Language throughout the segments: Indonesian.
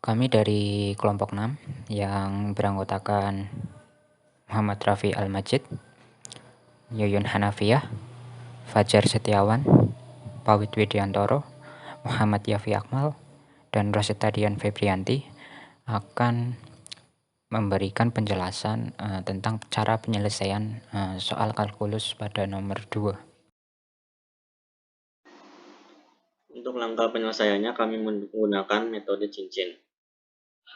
Kami dari kelompok 6 yang beranggotakan Muhammad Rafi Al-Majid, Yuyun Hanafiyah, Fajar Setiawan, Pawit Widiantoro, Muhammad Yafi Akmal, dan Rosita Dian Febrianti akan memberikan penjelasan tentang cara penyelesaian soal kalkulus pada nomor 2. Untuk langkah penyelesaiannya kami menggunakan metode cincin.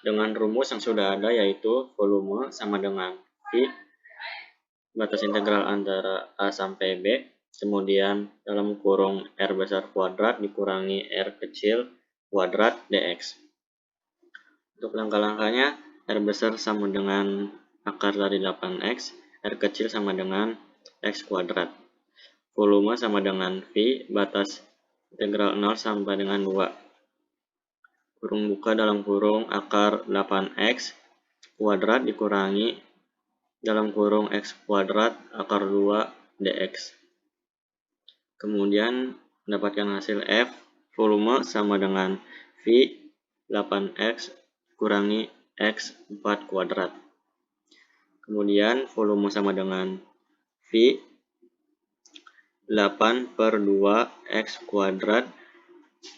Dengan rumus yang sudah ada yaitu volume sama dengan V, batas integral antara A sampai B, kemudian dalam kurung R besar kuadrat dikurangi R kecil kuadrat dx. Untuk langkah-langkahnya, R besar sama dengan akar dari 8x, R kecil sama dengan x kuadrat. Volume sama dengan V, batas integral 0 sampai dengan 2. Kurung buka dalam kurung akar 8x kuadrat dikurangi dalam kurung x kuadrat akar 2 dx. Kemudian mendapatkan hasil F, volume sama dengan V 8x kurangi x 4 kuadrat. Kemudian volume sama dengan V 8 per 2 x kuadrat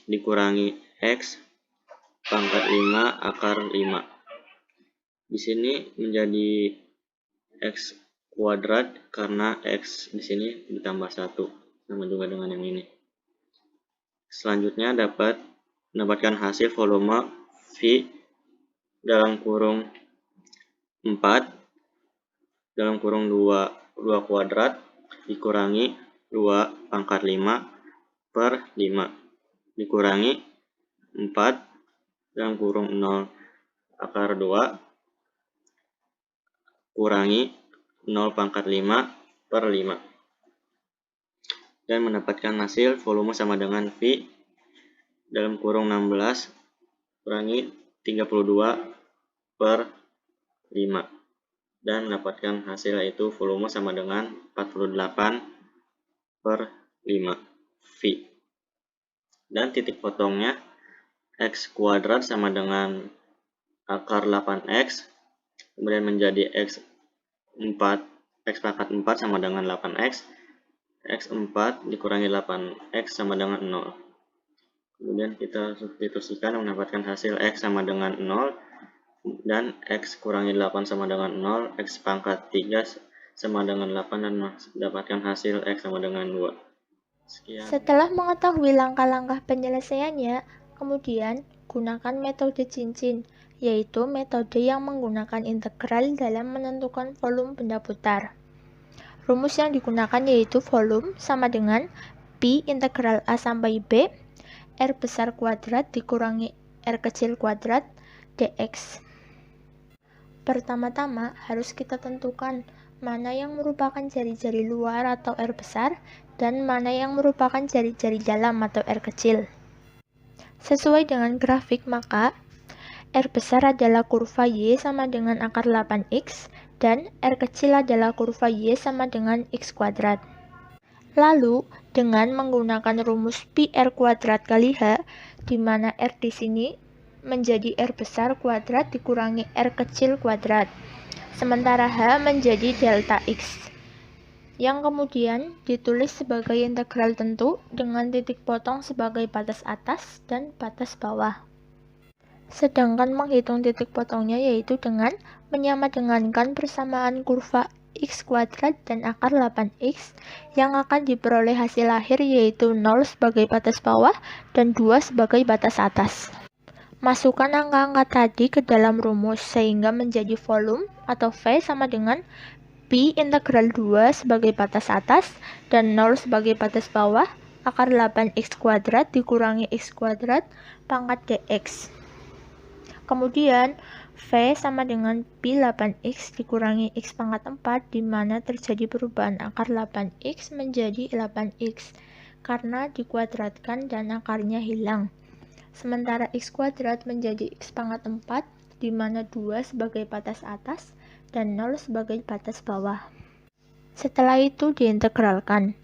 dikurangi x pangkat 5 akar 5. Di sini menjadi x kuadrat karena x di sini ditambah 1, sama juga dengan yang ini. Selanjutnya mendapatkan hasil volume V dalam kurung 4 dalam kurung 2 kuadrat dikurangi 2 pangkat 5 per 5 dikurangi 4 dalam kurung 0 akar 2 kurangi 0 pangkat 5 per 5. Dan mendapatkan hasil volume sama dengan V dalam kurung 16 kurangi 32 per 5. Dan mendapatkan hasil yaitu volume sama dengan 48 per 5 V. Dan titik potongnya x kuadrat sama dengan akar 8x, kemudian menjadi x pangkat 4 sama dengan 8x, x4 dikurangi 8x sama dengan 0. Kemudian kita substitusikan mendapatkan hasil x sama dengan 0, dan x kurangi 8 sama dengan 0, x pangkat 3 sama dengan 8, dan mendapatkan hasil x sama dengan 2. Sekian. Setelah mengetahui langkah-langkah penyelesaiannya, kemudian gunakan metode cincin, yaitu metode yang menggunakan integral dalam menentukan volume benda putar. Rumus yang digunakan yaitu volume sama dengan Pi integral A sampai B, R besar kuadrat dikurangi R kecil kuadrat dx. Pertama-tama harus kita tentukan mana yang merupakan jari-jari luar atau R besar dan mana yang merupakan jari-jari dalam atau R kecil. Sesuai dengan grafik, maka R besar adalah kurva Y sama dengan akar 8x dan R kecil adalah kurva Y sama dengan x kuadrat. Lalu, dengan menggunakan rumus Pi R kuadrat kali H, di mana R di sini menjadi R besar kuadrat dikurangi R kecil kuadrat, sementara H menjadi delta X, yang kemudian ditulis sebagai integral tentu dengan titik potong sebagai batas atas dan batas bawah. Sedangkan menghitung titik potongnya yaitu dengan menyamadengankan persamaan kurva x kuadrat dan akar 8x yang akan diperoleh hasil akhir yaitu 0 sebagai batas bawah dan 2 sebagai batas atas. Masukkan angka-angka tadi ke dalam rumus sehingga menjadi volume atau V sama dengan Pi integral 2 sebagai batas atas dan 0 sebagai batas bawah akar 8x kuadrat dikurangi x kuadrat pangkat dx. Kemudian V sama dengan Pi 8x dikurangi x pangkat 4, di mana terjadi perubahan akar 8x menjadi 8x karena dikuadratkan dan akarnya hilang. Sementara x kuadrat menjadi x pangkat 4, di mana 2 sebagai batas atas dan 0 sebagai batas bawah. Setelah itu diintegralkan.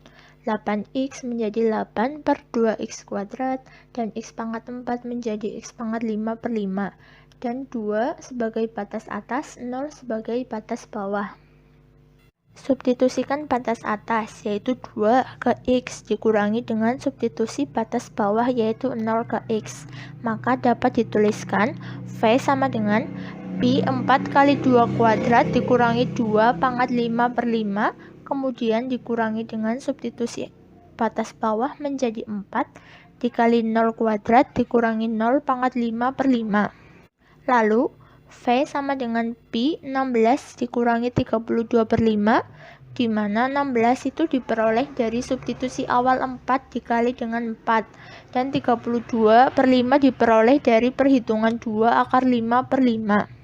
8x menjadi 8 per 2x kuadrat dan x pangkat 4 menjadi x pangkat 5 per 5 dan 2 sebagai batas atas, 0 sebagai batas bawah. Substitusikan batas atas, yaitu 2 ke X, dikurangi dengan substitusi batas bawah, yaitu 0 ke X. Maka dapat dituliskan V sama dengan Pi 4 kali 2 kuadrat dikurangi 2 pangkat 5 per 5, kemudian dikurangi dengan substitusi batas bawah menjadi 4, dikali 0 kuadrat dikurangi 0 pangkat 5 per 5. Lalu, V sama dengan Pi 16 dikurangi 32 per 5, di mana 16 itu diperoleh dari substitusi awal 4 dikali dengan 4, dan 32 per 5 diperoleh dari perhitungan 2 akar 5 per 5.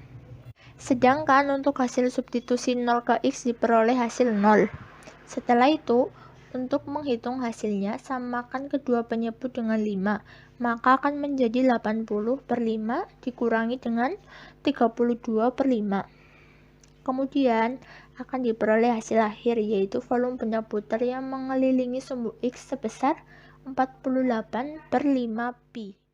Sedangkan untuk hasil substitusi 0 ke X diperoleh hasil 0. Setelah itu, untuk menghitung hasilnya, samakan kedua penyebut dengan 5, maka akan menjadi 80 per 5 dikurangi dengan 32 per 5. Kemudian, akan diperoleh hasil akhir, yaitu volume benda putar yang mengelilingi sumbu X sebesar 48 per 5 Pi.